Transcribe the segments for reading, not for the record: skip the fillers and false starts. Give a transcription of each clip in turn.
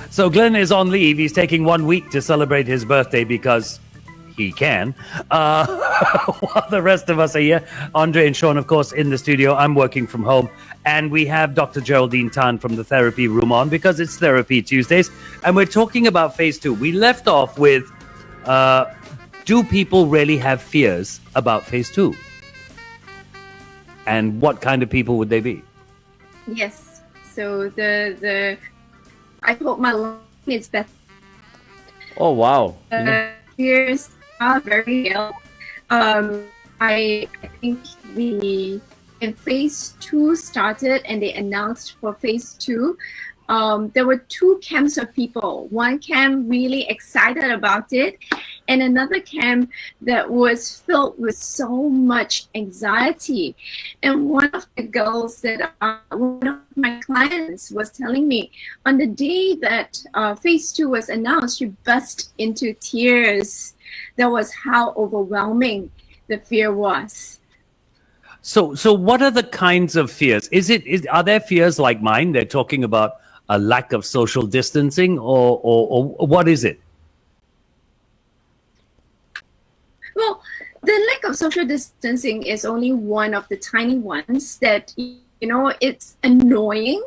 So Glenn is on leave. He's taking 1 week to celebrate his birthday because he can. While the rest of us are here, Andre and Shaun, of course, in the studio. I'm working from home. And we have Dr. Geraldine Tan from the therapy room on because it's Therapy Tuesdays. And we're talking about phase 2. We left off with, do people really have fears about phase 2? And what kind of people would they be? Yes. So I hope my line is better. Oh, wow. Fears are very real. I think when phase 2 started and they announced for phase 2, there were 2 camps of people. One camp really excited about it, and another camp that was filled with so much anxiety. And one of the girls that one of my clients was telling me, on the day that phase 2 was announced, she burst into tears. That was how overwhelming the fear was. So what are the kinds of fears? Are there fears like mine? They're talking about a lack of social distancing, or what is it? Well, the lack of social distancing is only one of the tiny ones that, it's annoying,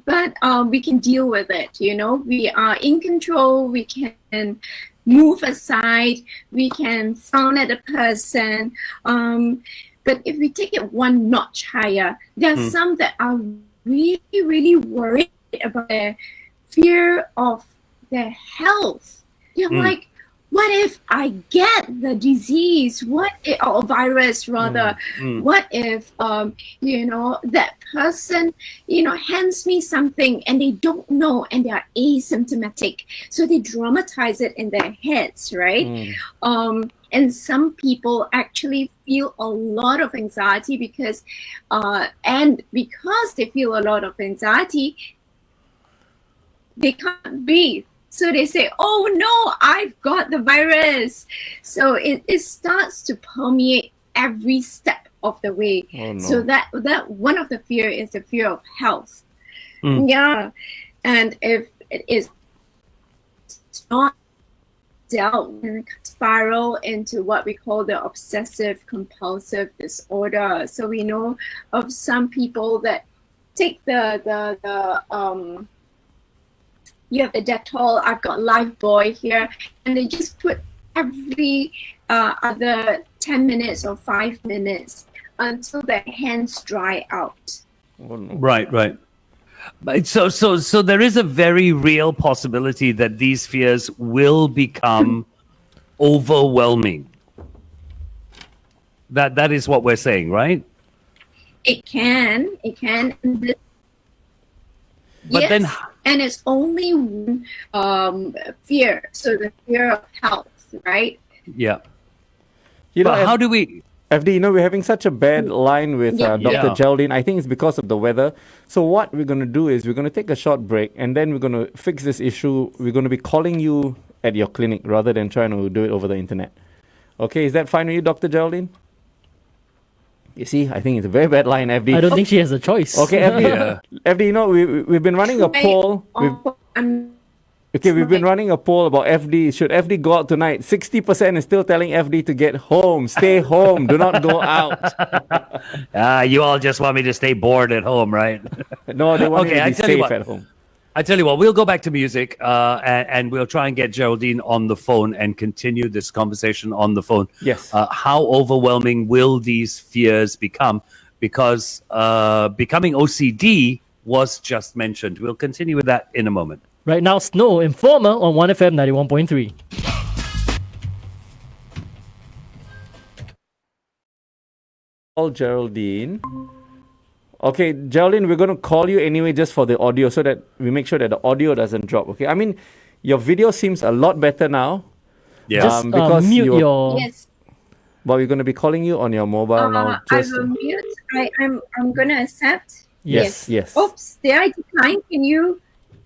but we can deal with it. We are in control. We can move aside. We can frown at a person. But if we take it one notch higher, there are some that are really, really worried about their fear of their health. They're like, what if I get the disease? Or virus rather? What if, that person, hands me something and they don't know and they are asymptomatic. So they dramatize it in their heads, right? And some people actually feel a lot of anxiety because they feel a lot of anxiety, they can't breathe. So they say, oh no, I've got the virus. So it starts to permeate every step of the way. Oh, no. So that one of the fear is the fear of health. Yeah. And if it is not dealt with, spiral into what we call the obsessive compulsive disorder. So we know of some people that take you have the Dettol, I've got Lifebuoy here, and they just put every other 10 minutes or 5 minutes until their hands dry out. Oh, no. Right. But so there is a very real possibility that these fears will become overwhelming. That is what we're saying, right? It can. But yes, then, and it's only one fear. So the fear of health, right? Yeah. But how do we... FD, we're having such a bad line with Dr. Geraldine. I think it's because of the weather. So what we're going to do is we're going to take a short break and then we're going to fix this issue. We're going to be calling you at your clinic rather than trying to do it over the internet. Okay, is that fine with you, Dr. Geraldine? You see, I think it's a very bad line, FD. I don't think she has a choice. Okay, FD, FD, we've been running a poll. We've been running a poll about FD. Should FD go out tonight? 60% is still telling FD to get home. Stay home. Do not go out. You all just want me to stay bored at home, right? No, they want me to be safe at home. I tell you what, we'll go back to music and we'll try and get Geraldine on the phone and continue this conversation on the phone. Yes. How overwhelming will these fears become? Because becoming OCD was just mentioned. We'll continue with that in a moment. Right now, Snow Informer on 1FM 91.3. Call Geraldine. Okay, Geraldine, we're going to call you anyway just for the audio so that we make sure that the audio doesn't drop. Okay, I mean, your video seems a lot better now. Yeah. Just because mute your... Yes. But we're going to be calling you on your mobile now. I will mute. I'm going to accept. Yes. Oops, did I decline?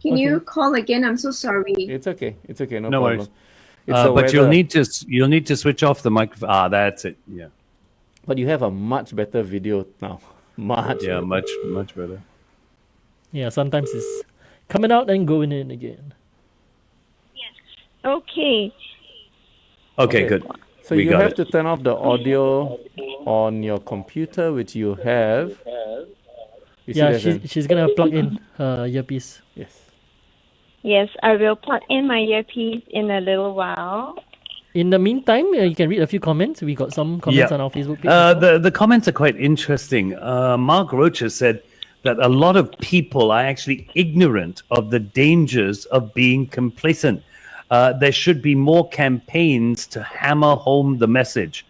Can you call again? I'm so sorry. It's okay. No problem. Worries. But you'll need to switch off the microphone. That's it. Yeah. But you have a much better video now. Much better. Yeah, sometimes it's coming out and going in again. Okay. Okay, good. So We you got have it. to turn off the audio on your computer, which you have. You see Yeah, there's she's gonna plug in her earpiece. yes. Yes, I will plug in my earpiece in a little while. In the meantime, you can read a few comments. We got some comments Yeah. on our Facebook page. as well. The comments are quite interesting. Mark Roach has said that a lot of people are actually ignorant of the dangers of being complacent. There should be more campaigns to hammer home the message.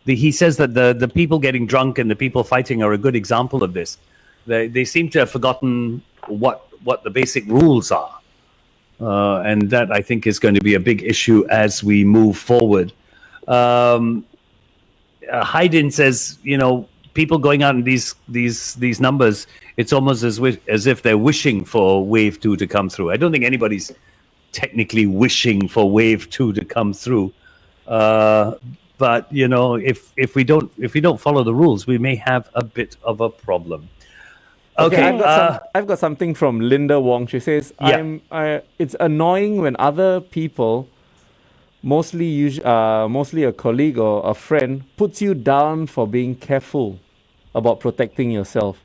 He says that the people getting drunk and the people fighting are a good example of this. They seem to have forgotten what the basic rules are. And that, I think, is going to be a big issue as we move forward. Haydn says, people going out in these numbers, it's almost as if they're wishing for wave 2 to come through. I don't think anybody's technically wishing for wave 2 to come through. But if we don't follow the rules, we may have a bit of a problem. Okay, I've got something from Linda Wong. She says, Yeah. it's annoying when other people, mostly a colleague or a friend, puts you down for being careful about protecting yourself.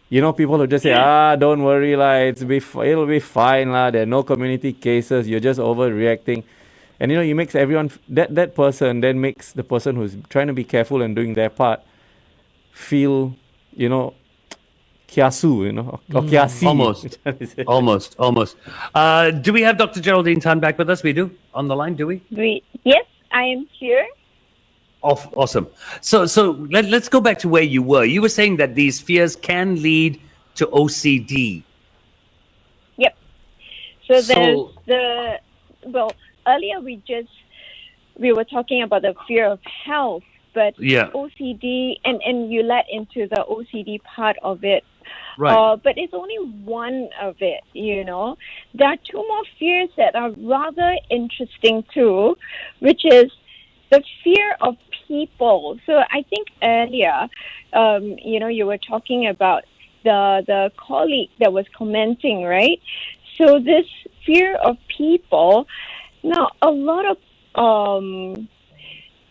People who just say, don't worry, it'll be fine, there are no community cases, you're just overreacting. And, it makes everyone, that person then makes the person who's trying to be careful and doing their part feel, kiasu, or kiasi. Almost. Do we have Dr. Geraldine Tan back with us? We do, on the line, do we? Yes, I am here. Awesome. So let's go back to where you were. You were saying that these fears can lead to OCD. Yep. So there's earlier we were talking about the fear of health, but OCD, and you led into the OCD part of it. Right. But it's only one of it, There are two more fears that are rather interesting too, which is the fear of people. So I think earlier, you were talking about the colleague that was commenting, right? So this fear of people, now a lot of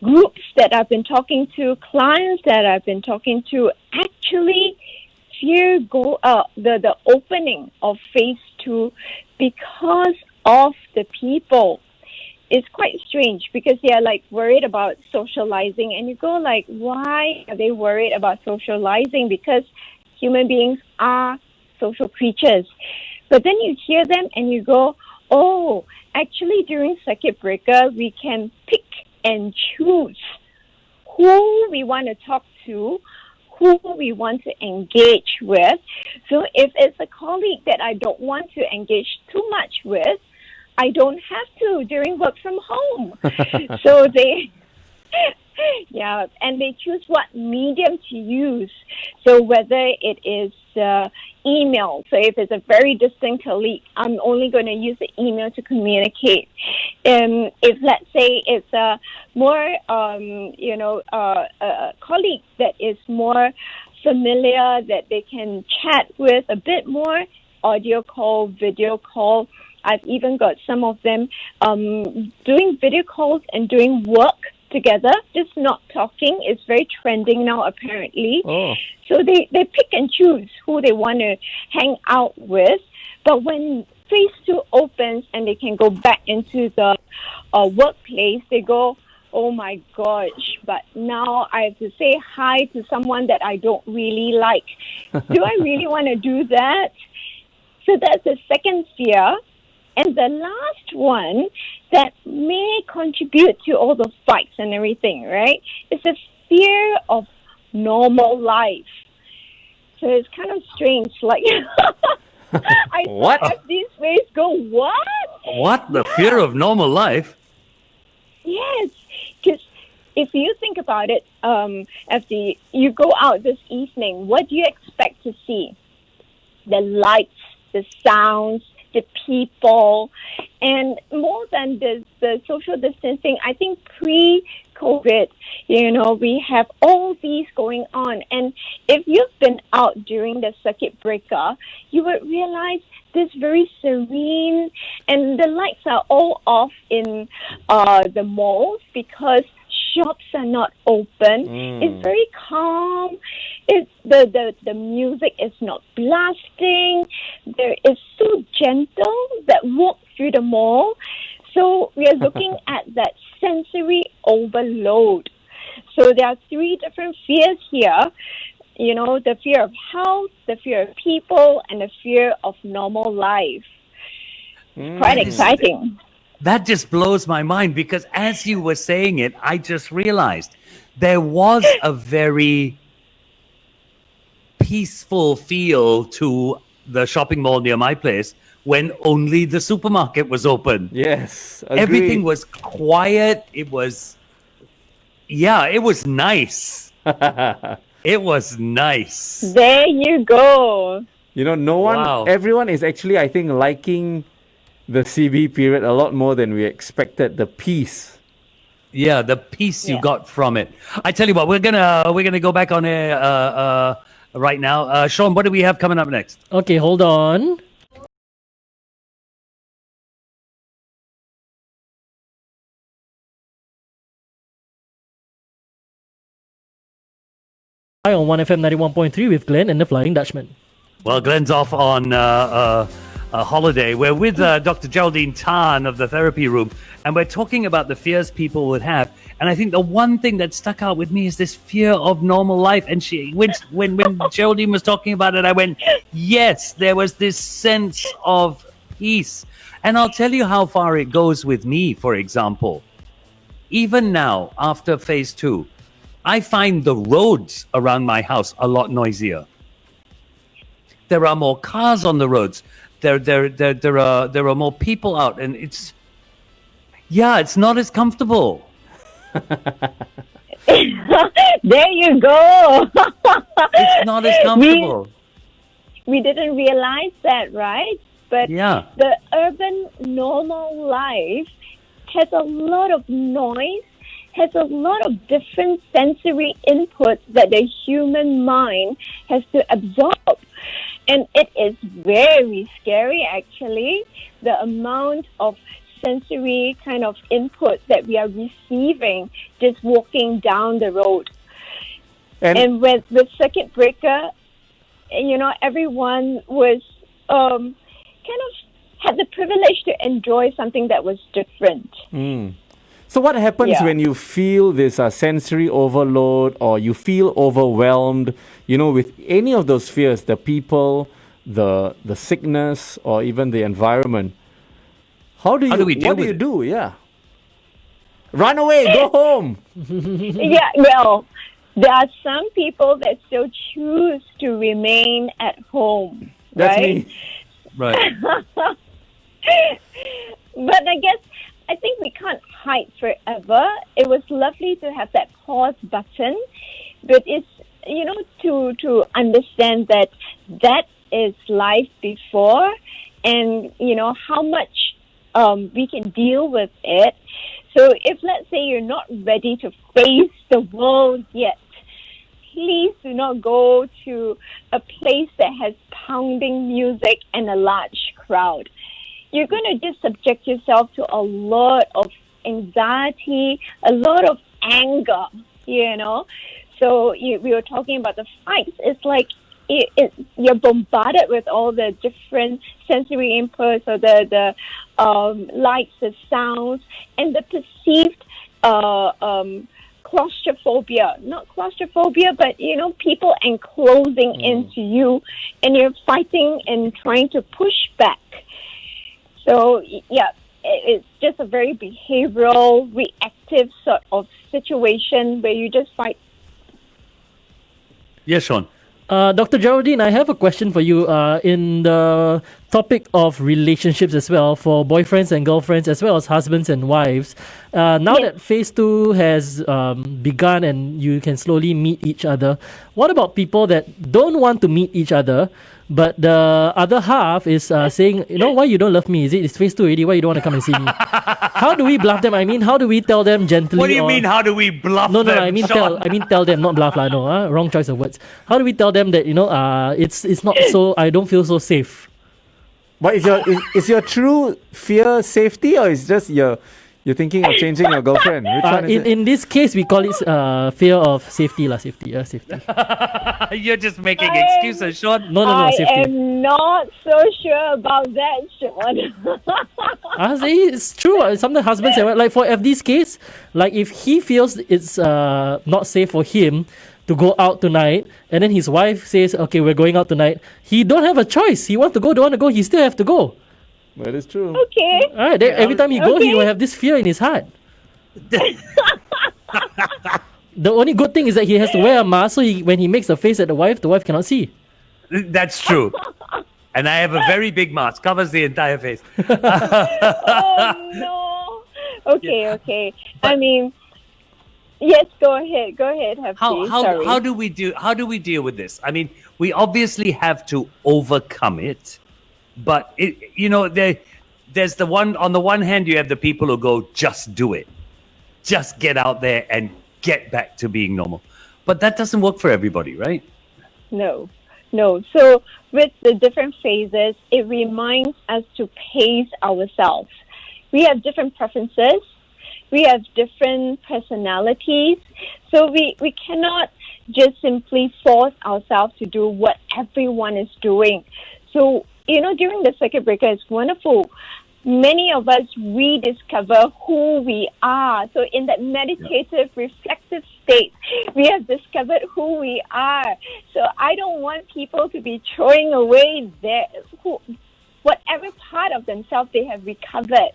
groups that I've been talking to, clients that I've been talking to, actually fear the opening of phase 2 because of the people. It's quite strange because they are worried about socializing, and you go why are they worried about socializing? Because human beings are social creatures. But then you hear them and you go, oh, actually during circuit breaker we can pick and choose who we want to talk to, who we want to engage with. So if it's a colleague that I don't want to engage too much with, I don't have to during work from home. So they and they choose what medium to use. So whether it is email, so if it's a very distant colleague, I'm only going to use the email to communicate. If let's say it's a more a colleague that is more familiar, that they can chat with a bit more, audio call, video call. I've even got some of them doing video calls and doing work together, just not talking. It's very trending now, apparently. Oh. So they pick and choose who they want to hang out with. But when phase 2 opens and they can go back into the workplace, they go, oh my gosh, but now I have to say hi to someone that I don't really like. Do I really want to do that? So that's the second fear. And the last one that may contribute to all the fights and everything, right, is the fear of normal life. So it's kind of strange, What? These ways go, what? What? The fear of normal life? Yes, because if you think about it, FD, you go out this evening, what do you expect to see? The lights, the sounds, the people, and more than the social distancing, I think COVID. We have all these going on. And if you've been out during the circuit breaker, you would realize this very serene, and the lights are all off in the malls because shops are not open. It's very calm. It's the music is not blasting. There is so gentle that walk through the mall. So we are looking at that sensory overload. So there are 3 different fears here. The fear of health, the fear of people, and the fear of normal life. Quite exciting. That just blows my mind, because as you were saying it, I just realized there was a very peaceful feel to the shopping mall near my place when only the supermarket was open. Yes, agreed. Everything was quiet. It was nice. It was nice. There you go. No one, Wow. everyone is actually, I think, liking the CB period a lot more than we expected. The peace. Yeah, the peace you got from it. I tell you what, we're gonna go back on air right now. Shaun, what do we have coming up next? Okay, hold on. Hi on 1FM 91.3 with Glenn and the Flying Dutchman. Well, Glenn's off on a holiday. We're with Dr. Geraldine Tan of the therapy room, and we're talking about the fears people would have. And I think the one thing that stuck out with me is this fear of normal life. And when Geraldine was talking about it, I went, yes, there was this sense of peace. And I'll tell you how far it goes with me, for example. Even now, after phase 2, I find the roads around my house a lot noisier. There are more cars on the roads. There are more people out, and it's not as comfortable. There you go. It's not as comfortable. We didn't realize that, right? But the urban normal life has a lot of noise, has a lot of different sensory inputs that the human mind has to absorb. And it is very scary, actually, the amount of sensory kind of input that we are receiving just walking down the road. And with circuit breaker, everyone was kind of had the privilege to enjoy something that was different. So what happens when you feel this sensory overload, or you feel overwhelmed, with any of those fears, the people, the sickness, or even the environment? What do you do? Yeah. Run away, go home. Well, there are some people that still choose to remain at home. That's right? me. Right. But I think we can't hide forever. It was lovely to have that pause button, but it's, to understand that is life before, and, how much we can deal with it. So if, let's say, you're not ready to face the world yet, please do not go to a place that has pounding music and a large crowd. You're going to just subject yourself to a lot of anxiety, a lot of anger, So we were talking about the fights. It's like you're bombarded with all the different sensory inputs, or the lights, the sounds, and the perceived claustrophobia. Not claustrophobia, but, people enclosing into you, and you're fighting and trying to push back. So, it's just a very behavioral, reactive sort of situation where you just fight. Yes, Shaun. Dr. Geraldine, I have a question for you. In the topic of relationships as well, for boyfriends and girlfriends as well as husbands and wives. Now that phase 2 has begun and you can slowly meet each other, what about people that don't want to meet each other, but the other half is saying, why you don't love me? It's phase 2 already, why you don't want to come and see me? How do we bluff them? I mean, how do we tell them gently? What do you mean, how do we bluff them? No, I mean tell them, not bluff lah. No, wrong choice of words. How do we tell them that it's not so? I don't feel so safe. But is your true fear safety, or is just you're thinking of changing your girlfriend? Which one is it? In this case, we call it fear of safety lah. Safety. You're just making excuses, Shaun. No, safety. I am not so sure about that, Shaun. I say it's true. Sometimes husbands say, like for FD's case, like if he feels it's not safe for him to go out tonight, and then his wife says, okay, we're going out tonight, he don't have a choice. He wants to go, don't want to go, he still have to go. That is true. Okay. All right, then every time he goes, he will have this fear in his heart. The only good thing is that he has to wear a mask, so when he makes a face at the wife cannot see. That's true. And I have a very big mask, covers the entire face. Oh, no. Okay. I mean, yes, go ahead, Happy. How do we deal with this? I mean, we obviously have to overcome it, but there's the one, on the one hand you have the people who go, just do it, just get out there and get back to being normal, but that doesn't work for everybody, right? No. So with the different phases, it reminds us to pace ourselves. We have different preferences. We have different personalities. So we cannot just simply force ourselves to do what everyone is doing. So, during the circuit breaker, it's wonderful. Many of us rediscover who we are. So in that meditative, reflective state, we have discovered who we are. So I don't want people to be throwing away whatever part of themselves they have recovered.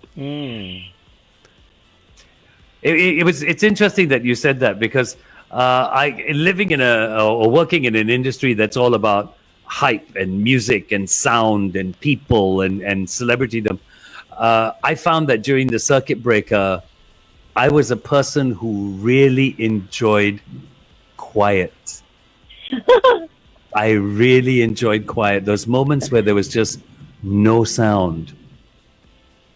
It's interesting that you said that, because living in or working in an industry that's all about hype and music and sound and people and celebritydom, I found that during the circuit breaker, I was a person who really enjoyed quiet. I really enjoyed quiet. Those moments where there was just no sound.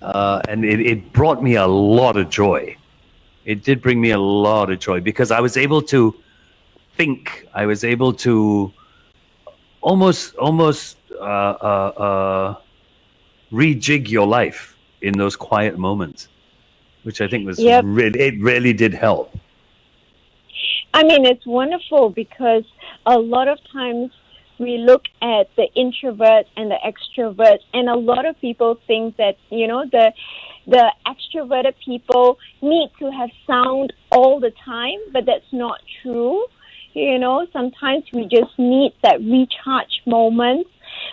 And it brought me a lot of joy. It did bring me a lot of joy, because I was able to think. I was able to almost rejig your life in those quiet moments, which I think was really did help. I mean, it's wonderful, because a lot of times we look at the introverts and the extroverts, and a lot of people think that, the extroverted people need to have sound all the time, but that's not true. Sometimes we just need that recharge moment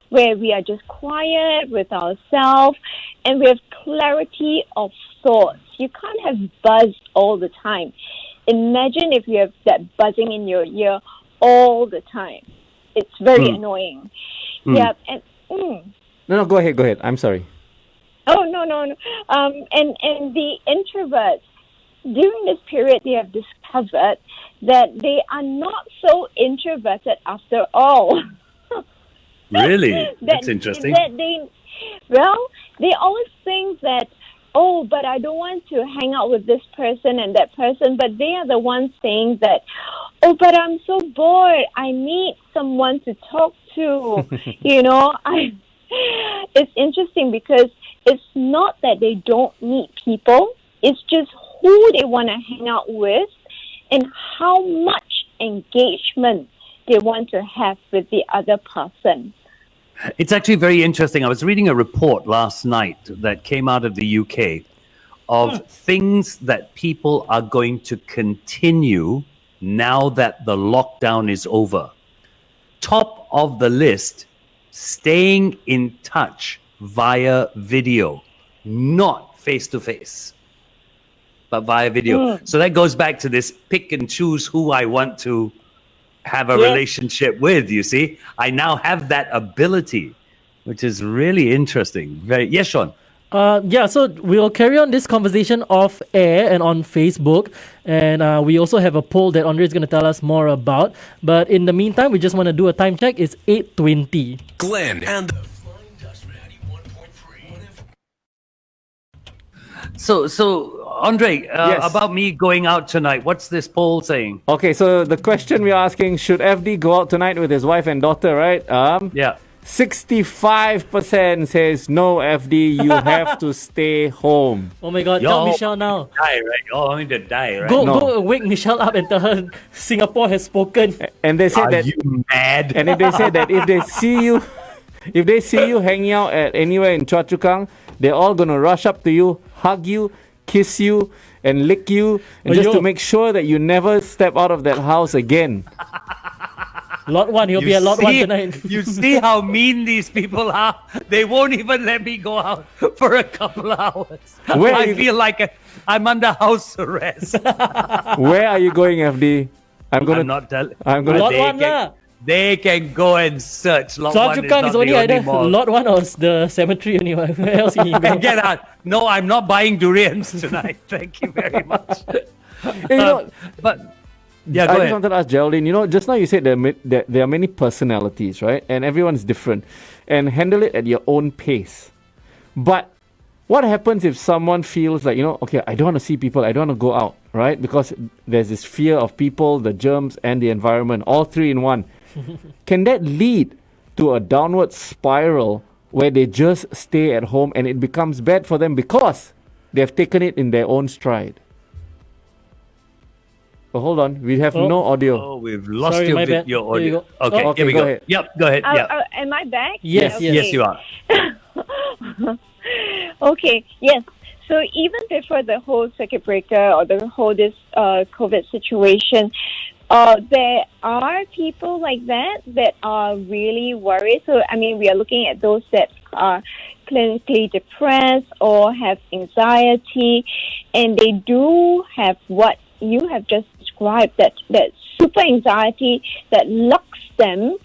where we are just quiet with ourselves and we have clarity of thoughts. You can't have buzz all the time. Imagine if you have that buzzing in your ear all the time. It's very annoying. Yeah. And No, go ahead. I'm sorry. Oh, no. And the introverts, during this period, they have discovered that they are not so introverted after all. Really? That's interesting. They always think that, but I don't want to hang out with this person and that person, but they are the ones saying that, but I'm so bored, I need someone to talk to. It's interesting, because it's not that they don't need people, it's just who they want to hang out with and how much engagement they want to have with the other person. It's actually very interesting. I was reading a report last night that came out of the UK of things that people are going to continue now that the lockdown is over. Top of the list, staying in touch via video, not face-to-face, but via video. So that goes back to this pick and choose who I want to have a relationship with, you see. I now have that ability. which is really interesting. Yes, Shaun. So we'll carry on this conversation off air and on Facebook. And we also have a poll that Andre is going to tell us more about. But in the meantime, we just want to do a time check. It's 8:20. Glenn and the Flying Dutchman 91.3. So Andre, Yes. about me going out tonight, what's this poll saying? Okay, so the question we're asking, should FD go out tonight with his wife and daughter, right? Yeah. 65% says no, FD, you have to stay home. Oh my God, Yo. tell Michelle now. Die, right? You're going to die, right? Go wake Michelle up and tell her Singapore has spoken. And they said Are that you mad? and if they said that if they see you hanging out at anywhere in Choa Chu Kang, they're all gonna rush up to you, hug you, kiss you, and lick you, and just Aiyo. to make sure that you never step out of that house again. Lot 1, he'll be at Lot 1 tonight. You see how mean these people are? They won't even let me go out for a couple hours. Where are I you- feel like I'm under house arrest. Where are you going, FD? I'm I'm not telling. I'm gonna- Lot 1 lah. They can go and search. Lot Choa 1 Chu is Kang not is only the either mall. Lot 1 or the cemetery only. Where else can you go? Get out. No, I'm not buying durians tonight. Thank you very much. You know, But yeah, I go just ahead. wanted to ask Geraldine, just now you said there are many personalities, right? And everyone's different. And handle it at your own pace. But what happens if someone feels like, okay, I don't want to see people, I don't want to go out, right? Because there's this fear of people, the germs, and the environment, all three in one. Can that lead to a downward spiral where they just stay at home and it becomes bad for them because they've taken it in their own stride? But hold on, we have no audio. Oh, we've lost Sorry, my bad. your Here you audio. go. Okay, Oh. here we Okay, go. go ahead. Yep, go ahead. Yeah. Am I back? Yes, Okay. Yes, you are. Okay, yes. So even before the whole circuit breaker or the whole this COVID situation, there are people like that are really worried. So I mean, we are looking at those that are clinically depressed or have anxiety, and they do have what you have just described, that super anxiety that locks them,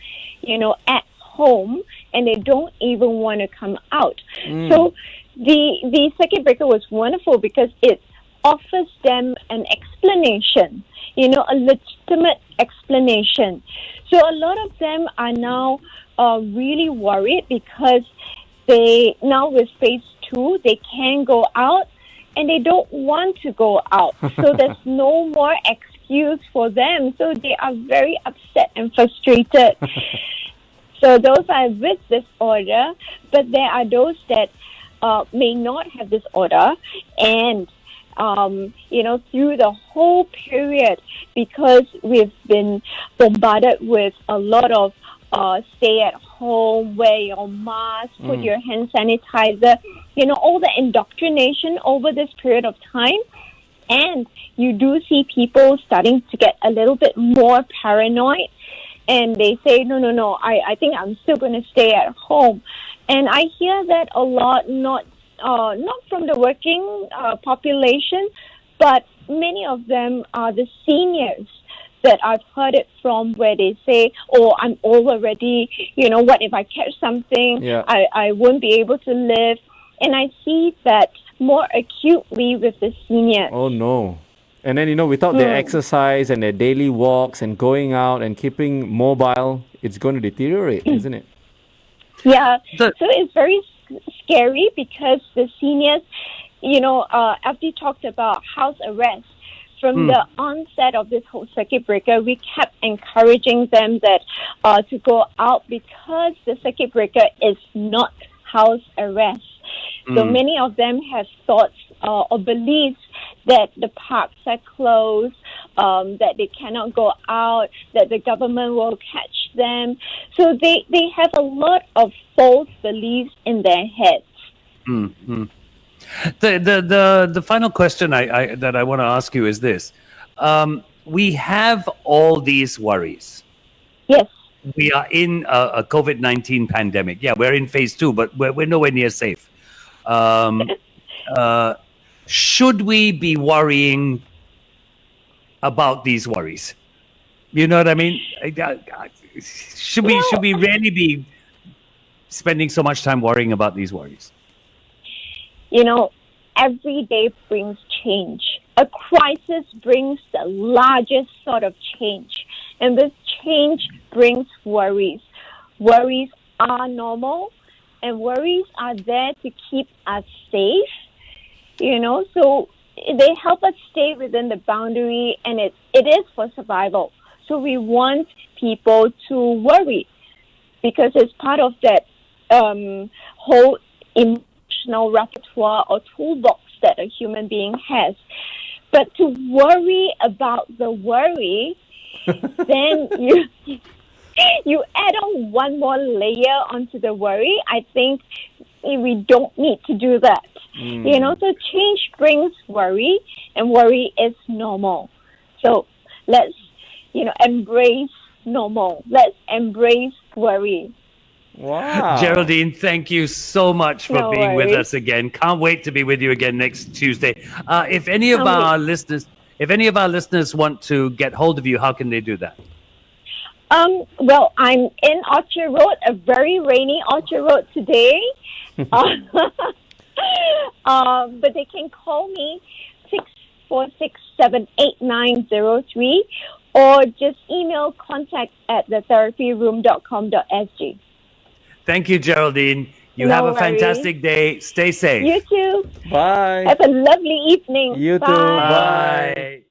at home, and they don't even want to come out. So the circuit breaker was wonderful because it offers them an explanation, a legitimate explanation. So a lot of them are now really worried because they now with phase 2, they can go out and they don't want to go out. So there's no more excuse for them. So they are very upset and frustrated. So those are with disorder, but there are those that may not have disorder, and through the whole period, because we've been bombarded with a lot of stay at home, wear your mask, put your hand sanitizer, all the indoctrination over this period of time. And you do see people starting to get a little bit more paranoid, and they say, no, I think I'm still going to stay at home. And I hear that a lot, not from the working population, but many of them are the seniors that I've heard it from, where they say, I'm old already, what if I catch something? Yeah. I won't be able to live. And I see that more acutely with the seniors. Oh no. And then, without their exercise and their daily walks and going out and keeping mobile, it's going to deteriorate, isn't it? Yeah, So- so it's very scary because the seniors, after talked about house arrest, from the onset of this whole circuit breaker, we kept encouraging them that to go out because the circuit breaker is not house arrest. So many of them have thoughts or beliefs that the parks are closed, that they cannot go out, that the government will catch them. So they have a lot of false beliefs in their heads. The final question that I want to ask you is this: we have all these worries. Yes. We are in a COVID-19 pandemic. Yeah, we're in phase 2, but we're nowhere near safe. Should we be worrying about these worries? You know what I mean? Should we really be spending so much time worrying about these worries? You know, every day brings change. A crisis brings the largest sort of change. And this change brings worries. Worries are normal, and worries are there to keep us safe. You know, so they help us stay within the boundary, and it is for survival. So we want people to worry because it's part of that whole emotional repertoire or toolbox that a human being has. But to worry about the worry, then you add on one more layer onto the worry. I think we don't need to do that. You know, so change brings worry, and worry is normal. So let's, embrace normal. Let's embrace worry. Wow. Geraldine, thank you so much for No being with worries. us again. Can't wait to be with you again next Tuesday. If any of our listeners want to get hold of you, how can they do that? Well, I'm in Orchard Road, a very rainy Orchard Road today. But they can call me 646-78903 or just email contact@thetherapyroom.com.sg. Thank you, Geraldine. You No have a worries. fantastic day. Stay safe. You too. Bye. Have a lovely evening. You too. Bye. Bye. Bye.